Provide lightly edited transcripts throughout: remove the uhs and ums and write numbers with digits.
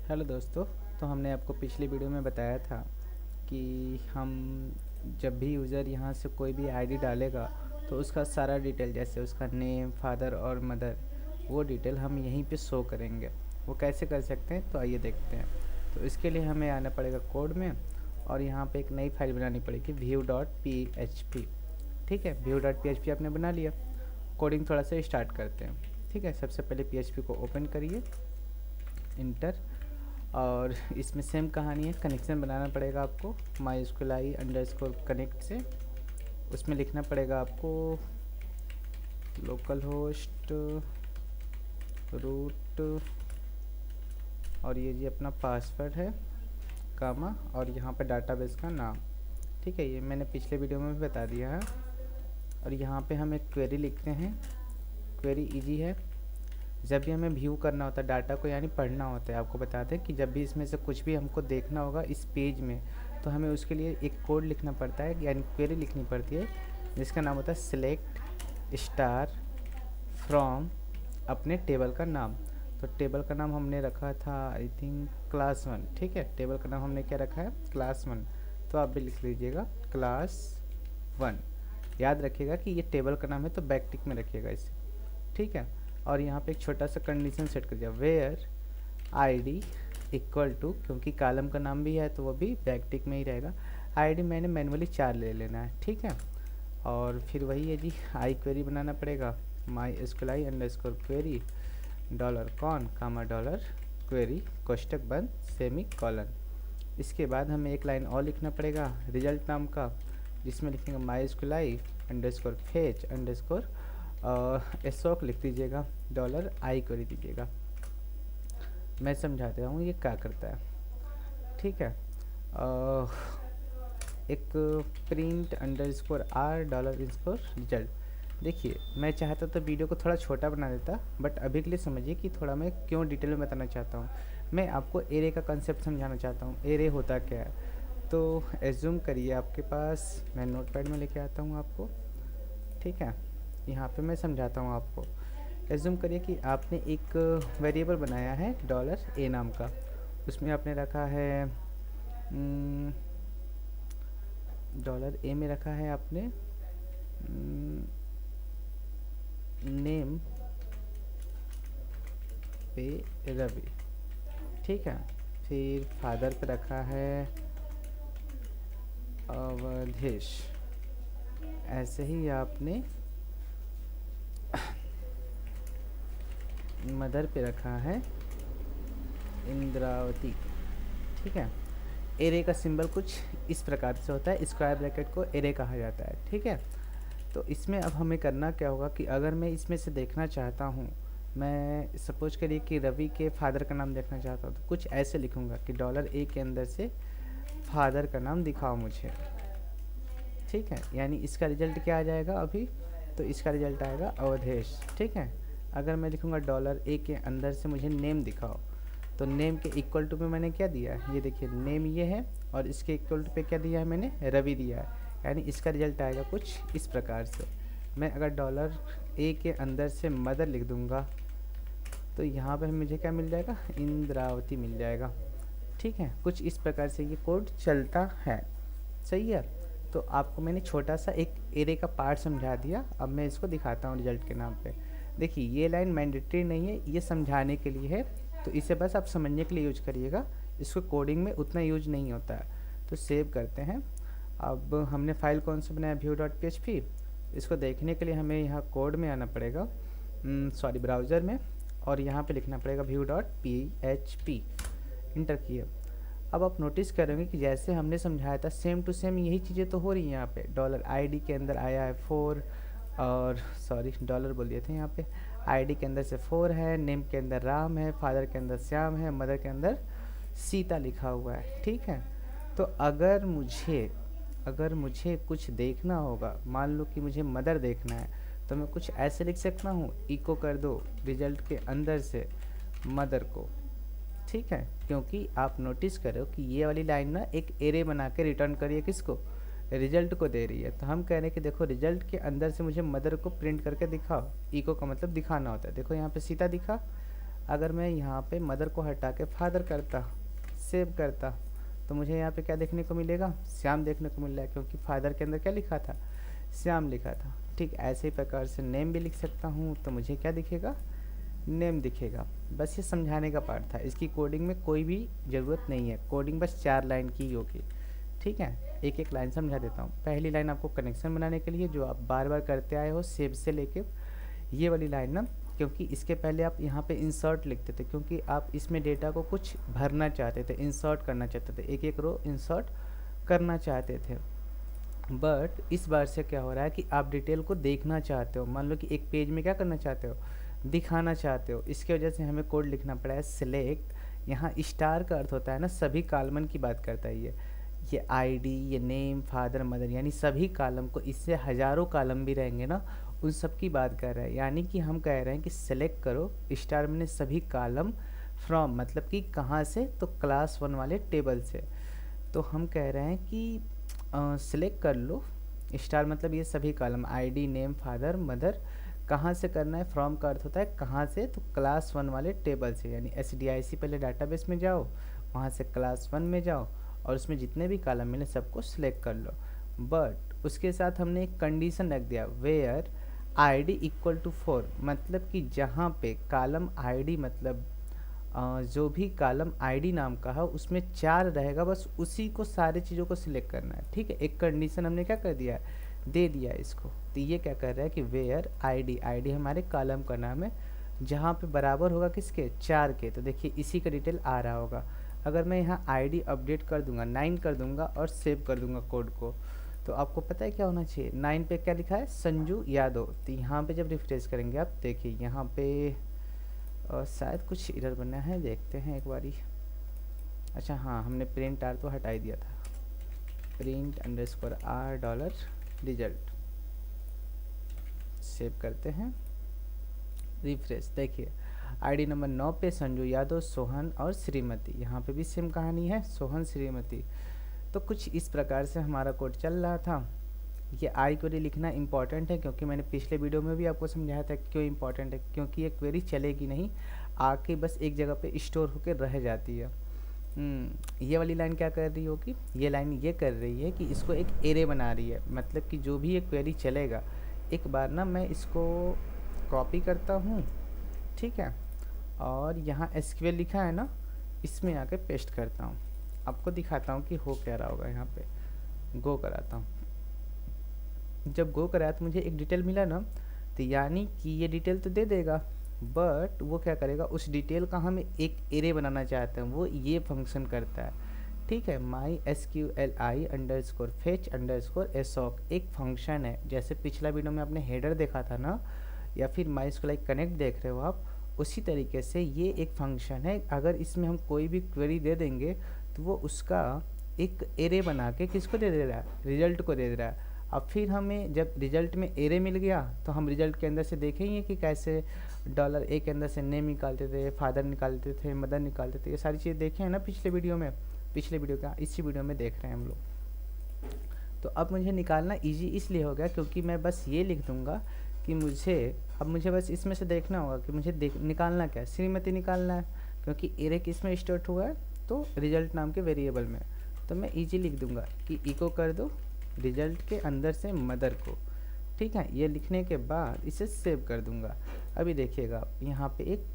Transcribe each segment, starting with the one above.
Hello दोस्तों। तो हमने आपको पिछली वीडियो में बताया था कि हम जब भी यूज़र यहाँ से कोई भी आईडी डालेगा तो उसका सारा डिटेल, जैसे उसका नेम, फादर और मदर, वो डिटेल हम यहीं पे शो करेंगे। वो कैसे कर सकते हैं, तो आइए देखते हैं। तो इसके लिए हमें आना पड़ेगा कोड में और यहाँ पे एक नई फाइल बनानी पड़ेगी view.php। ठीक है, view.php आपने बना लिया। कोडिंग थोड़ा सा स्टार्ट करते हैं। ठीक है, सबसे पहले php को ओपन करिए, इंटर। और इसमें सेम कहानी है, कनेक्शन बनाना पड़ेगा आपको MySQLi_connect से। उसमें लिखना पड़ेगा आपको लोकल होस्ट रूट, और ये जी अपना पासवर्ड है, कामा, और यहाँ पे डाटाबेस का नाम। ठीक है, ये मैंने पिछले वीडियो में भी बता दिया है। और यहाँ पे हम एक क्वेरी लिखते हैं। क्वेरी इजी है। जब भी हमें व्यू करना होता है डाटा को, यानी पढ़ना होता है, आपको बता दें कि जब भी इसमें से कुछ भी हमको देखना होगा इस पेज में, तो हमें उसके लिए एक कोड लिखना पड़ता है, यानी क्वेरी लिखनी पड़ती है, जिसका नाम होता है सिलेक्ट स्टार फ्रॉम अपने टेबल का नाम। तो टेबल का नाम हमने रखा था आई थिंक क्लास 1। ठीक है, टेबल का नाम हमने क्या रखा है, क्लास 1। तो आप भी लिख लीजिएगा क्लास 1। याद रखिएगा कि ये टेबल का नाम है, तो बैक टिक में रखिएगा इसे। ठीक है, और यहाँ पे एक छोटा सा कंडीशन सेट कर दिया, वेयर आईडी इक्वल टू, क्योंकि कॉलम का नाम भी है तो वो भी बैक टिक में ही रहेगा। आईडी मैंने मैनुअली 4 ले लेना है। ठीक है, और फिर वही है जी, आई क्वेरी बनाना पड़ेगा, MySQLi_query $कॉन कामा $क्वेरी कोष्टक बंद सेमी कॉलन। इसके बाद हमें एक लाइन और लिखना पड़ेगा रिजल्ट नाम का, जिसमें लिखेंगे MySQLi_fetch_ एसोक लिख दीजिएगा, $i क्वेरी दीजिएगा। मैं समझा दे रहा हूँ ये क्या करता है। ठीक है, एक प्रिंट $r $रिजल्ट। देखिए, मैं चाहता तो वीडियो को थोड़ा छोटा बना देता, बट अभी के लिए समझिए कि थोड़ा मैं क्यों डिटेल में बताना चाहता हूँ। मैं आपको एरे का कंसेप्ट समझाना चाहता हूँ, एरे होता क्या है। तो एज्यूम करिए आपके पास, मैं नोटपैड में लेके आता हूँ आपको। ठीक है, यहाँ पे मैं समझाता हूँ आपको। एज्यूम करिए कि आपने एक वेरिएबल बनाया है $a नाम का। उसमें आपने रखा है $a में रखा है आपने नेम पे रवि। ठीक है, फिर फादर पे रखा है अवधेश। ऐसे ही आपने मदर पे रखा है इंद्रावती। ठीक है, एरे का सिंबल कुछ इस प्रकार से होता है, स्क्वायर ब्रैकेट को एरे कहा जाता है। ठीक है, तो इसमें अब हमें करना क्या होगा कि अगर मैं इसमें से देखना चाहता हूँ, मैं सपोज करिए कि रवि के फादर का नाम देखना चाहता हूँ, तो कुछ ऐसे लिखूँगा कि $a के अंदर से फादर का नाम दिखाओ मुझे। ठीक है, यानी इसका रिजल्ट क्या आ जाएगा अभी, तो इसका रिजल्ट आएगा अवधेश। ठीक है, अगर मैं लिखूँगा $a के अंदर से मुझे नेम दिखाओ, तो नेम के इक्वल टू में मैंने क्या दिया है, ये देखिए नेम ये है, और इसके इक्वल टू पे क्या दिया है मैंने, रवि दिया है। यानी इसका रिजल्ट आएगा कुछ इस प्रकार से। मैं अगर $a के अंदर से मदर लिख दूँगा, तो यहाँ पे मुझे क्या मिल जाएगा, इंद्रावती मिल जाएगा। ठीक है, कुछ इस प्रकार से ये कोड चलता है। सही है, तो आपको मैंने छोटा सा एक एरे का पार्ट समझा दिया। अब मैं इसको दिखाता हूँ रिजल्ट के नाम पे। देखिए, ये लाइन मैंडेटरी नहीं है, ये समझाने के लिए है, तो इसे बस आप समझने के लिए यूज करिएगा। इसको कोडिंग में उतना यूज नहीं होता है। तो सेव करते हैं। अब हमने फाइल कौन सा बनाया, view.php। इसको देखने के लिए हमें यहाँ कोड में आना पड़ेगा, सॉरी ब्राउज़र में, और यहाँ पे लिखना पड़ेगा view.php। इंटर किए। अब आप नोटिस करेंगे कि जैसे हमने समझाया था सेम टू सेम यही चीज़ें तो हो रही हैं यहाँ पे। $id के अंदर आया है 4, और सॉरी डॉलर बोल दिए थे, यहाँ पे आईडी के अंदर से 4 है, नेम के अंदर राम है, फादर के अंदर श्याम है, मदर के अंदर सीता लिखा हुआ है। ठीक है, तो अगर मुझे कुछ देखना होगा, मान लो कि मुझे मदर देखना है, तो मैं कुछ ऐसे लिख सकता हूँ, इको कर दो रिजल्ट के अंदर से मदर को। ठीक है, क्योंकि आप नोटिस करो कि ये वाली लाइन ना एक एरे बना के रिटर्न करिए, किसको, रिजल्ट को दे रही है। तो हम कह रहे हैं कि देखो रिजल्ट के अंदर से मुझे मदर को प्रिंट करके दिखाओ। इको का मतलब दिखाना होता है। देखो यहाँ पे सीता दिखा, अगर मैं यहाँ पे मदर को हटा के फादर करता, सेव करता, तो मुझे यहाँ पे क्या देखने को मिलेगा, श्याम देखने को मिल रहा है, क्योंकि फादर के अंदर क्या लिखा था, श्याम लिखा था। ठीक ऐसे ही प्रकार से नेम भी लिख सकता हूँ, तो मुझे क्या दिखेगा, नेम दिखेगा। बस ये समझाने का पार्ट था, इसकी कोडिंग में कोई भी ज़रूरत नहीं है, कोडिंग बस 4 लाइन की होगी। ठीक है, एक एक लाइन समझा देता हूँ। पहली लाइन आपको कनेक्शन बनाने के लिए, जो आप बार बार करते आए हो सेव से लेके, ये वाली लाइन ना, क्योंकि इसके पहले आप यहाँ पे इंसर्ट लिखते थे, क्योंकि आप इसमें डेटा को कुछ भरना चाहते थे, इंसर्ट करना चाहते थे, एक एक रो इंसर्ट करना चाहते थे। बट इस बार से क्या हो रहा है कि आप डिटेल को देखना चाहते हो, मान लो कि एक पेज में क्या करना चाहते हो, दिखाना चाहते हो। इसकी वजह से हमें कोड लिखना पड़ा है सिलेक्ट। यहाँ स्टार का अर्थ होता है ना सभी कालमन की बात करता है ये आईडी, ये नेम, फादर, मदर, यानी सभी कालम को, इससे हज़ारों कालम भी रहेंगे ना, उन सब की बात कर रहा है। यानी कि हम कह रहे हैं कि सेलेक्ट करो स्टार में सभी कालम फ्रॉम, मतलब कि कहाँ से, तो क्लास 1 वाले टेबल से। तो हम कह रहे हैं कि सिलेक्ट कर लो स्टार, मतलब ये सभी column ID, name, father, mother, कहाँ से करना है, फ्रॉम का अर्थ होता है कहाँ से, तो क्लास 1 वाले टेबल से, यानी SDIC पहले डाटाबेस में जाओ, वहाँ से क्लास 1 में जाओ और उसमें जितने भी कॉलम मिले सबको सिलेक्ट कर लो। बट उसके साथ हमने एक कंडीशन रख दिया, वेयर ID इक्वल टू 4, मतलब कि जहाँ पे कॉलम ID, मतलब जो भी कॉलम आईडी नाम का है उसमें 4 रहेगा, बस उसी को सारी चीज़ों को सिलेक्ट करना है। ठीक है, एक कंडीशन हमने क्या कर दिया है, दे दिया है इसको। तो ये क्या कर रहा है कि वेयर आईडी हमारे कॉलम का नाम है, जहाँ पे बराबर होगा किसके, 4 के। तो देखिए इसी का डिटेल आ रहा होगा। अगर मैं यहाँ आईडी अपडेट कर दूंगा, 9 कर दूंगा और सेव कर दूंगा कोड को, तो आपको पता है क्या होना चाहिए, 9 पे क्या लिखा है, संजू यादव। तो यहाँ पे जब रिफ्रेश करेंगे आप देखिए यहाँ पे और शायद कुछ एरर बना है, देखते हैं एक बारी। अच्छा हाँ, हमने प्रिंट आर तो हटा ही दिया था, print underscore R dollar result. Save करते हैं, रिफ्रेश। देखिए आईडी नंबर 9 पे संजू यादव, सोहन और श्रीमती, यहाँ पे भी सेम कहानी है, सोहन, श्रीमती। तो कुछ इस प्रकार से हमारा कोड चल रहा था। ये आई क्वेरी लिखना इंपॉर्टेंट है, क्योंकि मैंने पिछले वीडियो में भी आपको समझाया था क्यों इंपॉर्टेंट है, क्योंकि ये क्वेरी चलेगी नहीं, आके बस एक जगह पे स्टोर होकर रह जाती है। ये वाली लाइन क्या कर रही होगी, ये लाइन ये कर रही है कि इसको एक एरे बना रही है, मतलब कि जो भी ये क्वेरी चलेगा, एक बार ना मैं इसको कॉपी करता हूँ, ठीक है, और यहाँ SQL लिखा है ना, इसमें आके पेस्ट करता हूँ। आपको दिखाता हूँ कि हो क्या रहा होगा। यहाँ पे गो कराता हूँ, जब गो कराया तो मुझे एक डिटेल मिला ना, तो यानी कि ये डिटेल तो दे देगा, बट वो क्या करेगा, उस डिटेल का हम एक एरे बनाना चाहते हैं, वो ये फंक्शन करता है। ठीक है, माई SQLi अंडरस्कोर फेच अंडरस्कोर एसॉक एक फंक्शन है, जैसे पिछला वीडियो में आपने हेडर देखा था ना, या फिर MySQLi कनेक्ट देख रहे हो आप, उसी तरीके से ये एक फंक्शन है। अगर इसमें हम कोई भी क्वेरी दे देंगे तो वो उसका एक एरे बना के किसको दे दे रहा है, रिजल्ट को दे दे रहा है। अब फिर हमें जब रिजल्ट में एरे मिल गया, तो हम रिजल्ट के अंदर से देखेंगे कि कैसे $A के अंदर से नेम निकालते थे, फादर निकालते थे, मदर निकालते थे, ये सारी चीज़ें देखे हैं ना पिछले वीडियो में, पिछले वीडियो का इसी वीडियो में देख रहे हैं हम लोग। तो अब मुझे निकालना इजी इसलिए हो गया क्योंकि मैं बस ये लिख दूंगा कि मुझे बस इसमें से देखना होगा कि मुझे निकालना क्या है, श्रीमती निकालना है, क्योंकि एरे किस में स्टार्ट हुआ है, तो रिजल्ट नाम के वेरिएबल में। तो मैं इजी लिख दूंगा कि इको कर दो रिजल्ट के अंदर से मदर को। ठीक है, ये लिखने के बाद इसे सेव कर दूंगा। अभी देखिएगा यहाँ पे एक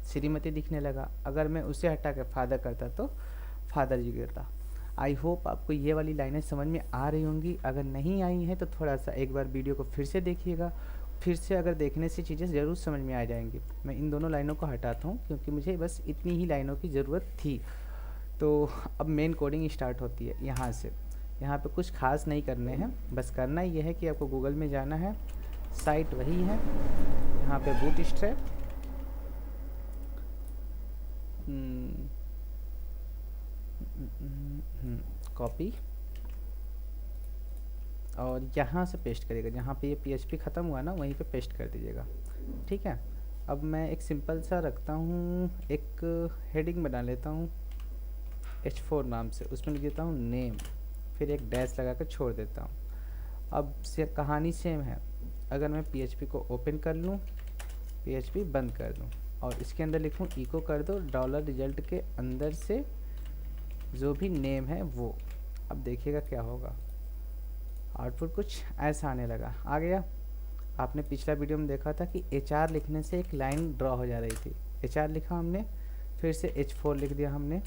श्रीमती दिखने लगा, अगर मैं उसे हटा के फादर करता तो फादर जी गिरता। आई होप आपको ये वाली लाइनें समझ में आ रही होंगी। अगर नहीं आई हैं तो थोड़ा सा एक बार वीडियो को फिर से देखिएगा, फिर से अगर देखने से चीज़ें ज़रूर समझ में आ जाएंगी। मैं इन दोनों लाइनों को हटाता हूँ क्योंकि मुझे बस इतनी ही लाइनों की ज़रूरत थी। तो अब मेन कोडिंग स्टार्ट होती है यहाँ से। यहाँ पे कुछ खास नहीं करने हैं, बस करना ये है कि आपको गूगल में जाना है, साइट वही है, यहाँ पे बूटस्ट्रैप, कॉपी, और यहाँ से पेस्ट करिएगा, जहाँ पे ये PHP ख़त्म हुआ ना वहीं पे पेस्ट कर दीजिएगा। ठीक है, अब मैं एक सिंपल सा रखता हूँ, एक हेडिंग बना लेता हूँ H4 नाम से, उसमें लिख देता हूँ नेम, फिर एक डैश लगा कर छोड़ देता हूँ। अब से कहानी सेम है, अगर मैं PHP को ओपन कर लूँ, PHP बंद कर दूँ, और इसके अंदर लिखूँ इको कर दो डॉलर रिजल्ट के अंदर से जो भी नेम है वो। अब देखिएगा क्या होगा, आउटपुट कुछ ऐसा आने लगा। आ गया। आपने पिछला वीडियो में देखा था कि HR लिखने से एक लाइन ड्रॉ हो जा रही थी। HR लिखा हमने, फिर से H4 लिख दिया हमने।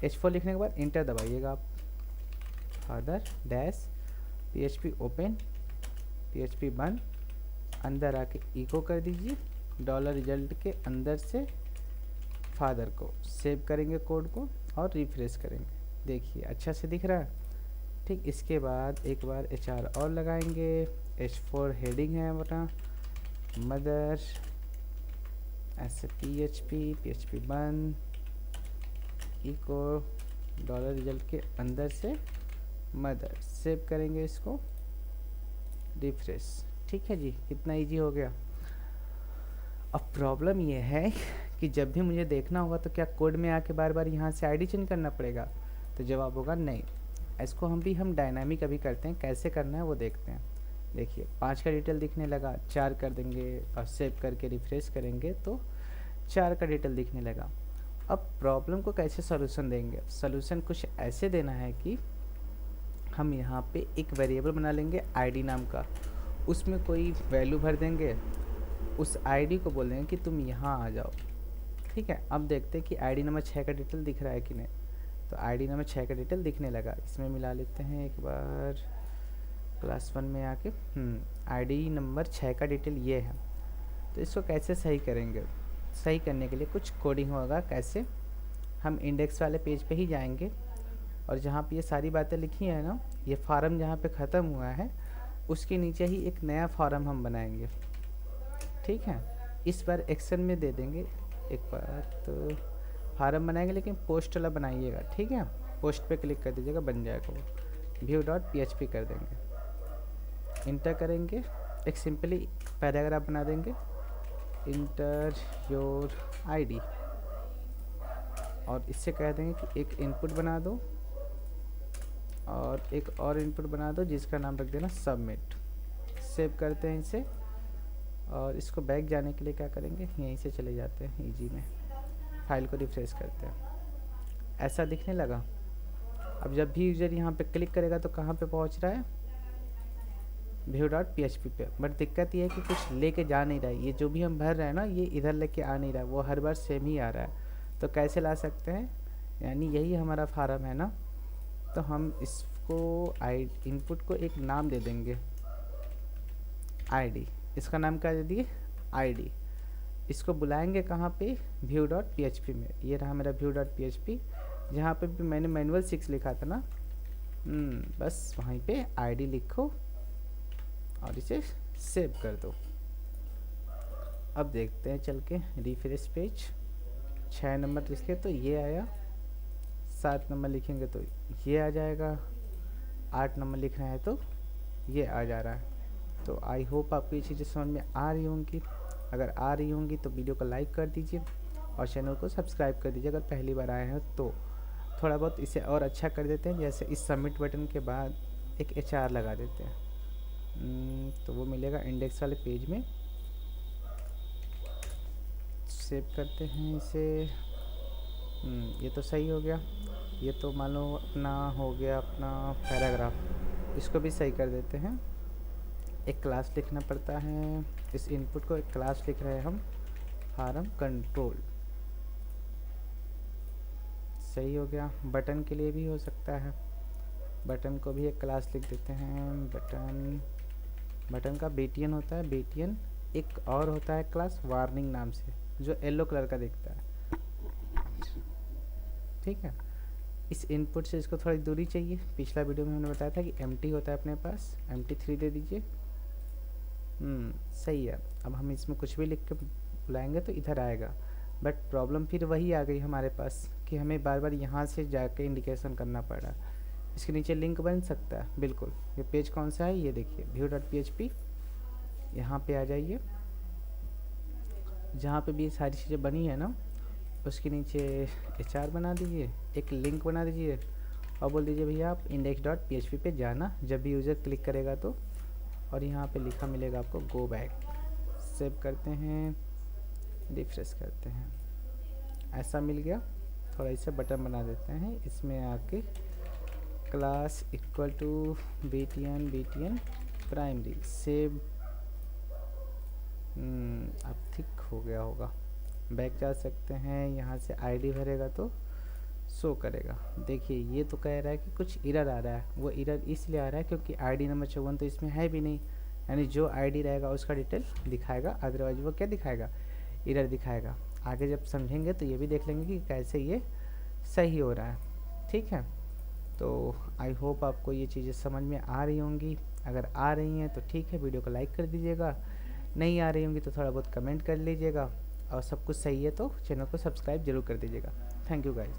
H4 लिखने के बाद इंटर दबाइएगा आप। Father dash PHP open PHP बंद, अंदर आके इको कर दीजिए डॉलर रिजल्ट के अंदर से फादर को। सेव करेंगे कोड को और रिफ्रेश करेंगे। देखिए अच्छा से दिख रहा है। ठीक, इसके बाद एक बार HR और लगाएंगे। H4 हेडिंग है अपना, मदर ऐसे PHP बंद इको डॉलर रिजल्ट के अंदर से मदर। सेव करेंगे इसको, रिफ्रेश। ठीक है जी, कितना इजी हो गया। अब प्रॉब्लम ये है कि जब भी मुझे देखना होगा तो क्या कोड में आके बार बार यहाँ से आईडी चेंज करना पड़ेगा? तो जवाब होगा नहीं। इसको हम डायनामिक अभी करते हैं, कैसे करना है वो देखते हैं। देखिए 5 का डिटेल दिखने लगा, 4 कर देंगे और सेव करके रिफ्रेश करेंगे तो 4 का डिटेल दिखने लगा। अब प्रॉब्लम को कैसे सॉल्यूशन देंगे? सॉल्यूशन कुछ ऐसे देना है कि हम यहाँ पे एक वेरिएबल बना लेंगे आईडी नाम का, उसमें कोई वैल्यू भर देंगे, उस आईडी को बोल देंगे कि तुम यहाँ आ जाओ। ठीक है, अब देखते हैं कि आईडी नंबर 6 का डिटेल दिख रहा है कि नहीं। तो आईडी नंबर 6 का डिटेल दिखने लगा। इसमें मिला लेते हैं एक बार क्लास 1 में आके। आईडी नंबर 6 का डिटेल ये है। तो इसको कैसे सही करेंगे? सही करने के लिए कुछ कोडिंग होगा। कैसे? हम इंडेक्स वाले पेज पे ही जाएंगे और जहाँ पे ये सारी बातें लिखी है ना, ये फार्म जहाँ पे ख़त्म हुआ है उसके नीचे ही एक नया फार्म हम बनाएंगे। ठीक है, इस बार एक्शन में दे देंगे। एक बार तो फार्म बनाएंगे लेकिन पोस्ट वाला बनाइएगा। ठीक है, पोस्ट पे क्लिक कर दीजिएगा, बन जाएगा वो। view.php कर देंगे, इंटर करेंगे, एक सिंपली पैराग्राफ बना देंगे, इंटर योर आईडी, और इससे कह देंगे कि एक इनपुट बना दो और एक और इनपुट बना दो जिसका नाम रख देना सबमिट। सेव करते हैं इसे और इसको बैक जाने के लिए क्या करेंगे, यहीं से चले जाते हैं ईजी में, फाइल को रिफ्रेश करते हैं। ऐसा दिखने लगा। अब जब भी यूज़र यहाँ पे क्लिक करेगा तो कहाँ पे पहुँच रहा है? view.php पे। बट दिक्कत ये है कि कुछ लेके जा नहीं रहा है। ये जो भी हम भर रहे हैं ना, ये इधर लेके आ नहीं रहा है, वो हर बार सेम ही आ रहा है। तो कैसे ला सकते हैं? यानी यही हमारा फार्म है ना, तो हम इसको इनपुट को एक नाम दे देंगे आईडी। इसका नाम क्या दे दिए? आईडी। इसको बुलाएंगे कहाँ पे? view.php में। ये रहा मेरा view.php, जहाँ पे भी मैंने मैनुअल 6 लिखा था ना, बस वहीं पे आईडी लिखो और इसे सेव कर दो। अब देखते हैं चल के रिफ्रेश पेज। 6 नंबर लिखे तो ये आया, 7 नंबर लिखेंगे तो ये आ जाएगा, 8 नंबर लिखना है तो ये आ जा रहा है। तो आई होप आपको ये चीज़ें समझ में आ रही होंगी। अगर आ रही होंगी तो वीडियो को लाइक कर दीजिए और चैनल को सब्सक्राइब कर दीजिए अगर पहली बार आए हैं तो। थोड़ा बहुत इसे और अच्छा कर देते हैं, जैसे इस सबमिट बटन के बाद एक HR लगा देते हैं, तो वो मिलेगा इंडेक्स वाले पेज में। सेव करते हैं इसे। ये तो सही हो गया। ये तो मान लो अपना हो गया अपना पैराग्राफ। इसको भी सही कर देते हैं। एक क्लास लिखना पड़ता है, इस इनपुट को एक क्लास लिख रहे हैं हम, फार्म कंट्रोल। सही हो गया। बटन के लिए भी हो सकता है, बटन को भी एक क्लास लिख देते हैं। बटन का BTN होता है, BTN। एक और होता है क्लास वार्निंग नाम से, जो येलो कलर का दिखता है। ठीक है, इस इनपुट से इसको थोड़ी दूरी चाहिए। पिछला वीडियो में हमने बताया था कि empty होता है अपने पास, empty3 दे दीजिए। सही है। अब हम इसमें कुछ भी लिख के बुलाएंगे तो इधर आएगा, बट प्रॉब्लम फिर वही आ गई हमारे पास कि हमें बार बार यहाँ से जाके इंडिकेशन करना पड़ रहा है। इसके नीचे लिंक बन सकता है, बिल्कुल। ये पेज कौन सा है? ये देखिए view.php। यहाँ पे आ जाइए, जहाँ पे भी ये सारी चीज़ें बनी है ना, उसके नीचे HR बना दीजिए, एक लिंक बना दीजिए और बोल दीजिए भैया आप index.php पे जाना जब भी यूज़र क्लिक करेगा तो, और यहाँ पे लिखा मिलेगा आपको गो बैक। सेव करते हैं, रिफ्रेश करते हैं, ऐसा मिल गया। थोड़ा इसे बटन बना देते हैं, इसमें आके class equal to btn primary save. अब ठीक हो गया होगा। बैक जा सकते हैं, यहाँ से आईडी भरेगा तो शो करेगा। देखिए ये तो कह रहा है कि कुछ एरर आ रहा है। वो एरर इसलिए आ रहा है क्योंकि आईडी नंबर 54 तो इसमें है भी नहीं, यानी जो आईडी रहेगा उसका डिटेल दिखाएगा, अदरवाइज वो क्या दिखाएगा, एरर दिखाएगा। आगे जब समझेंगे तो ये भी देख लेंगे कि कैसे ये सही हो रहा है। ठीक है, तो आई होप आपको ये चीज़ें समझ में आ रही होंगी। अगर आ रही हैं तो ठीक है, वीडियो को लाइक कर दीजिएगा। नहीं आ रही होंगी तो थोड़ा बहुत कमेंट कर लीजिएगा। और सब कुछ सही है तो चैनल को सब्सक्राइब जरूर कर दीजिएगा। Thank you guys.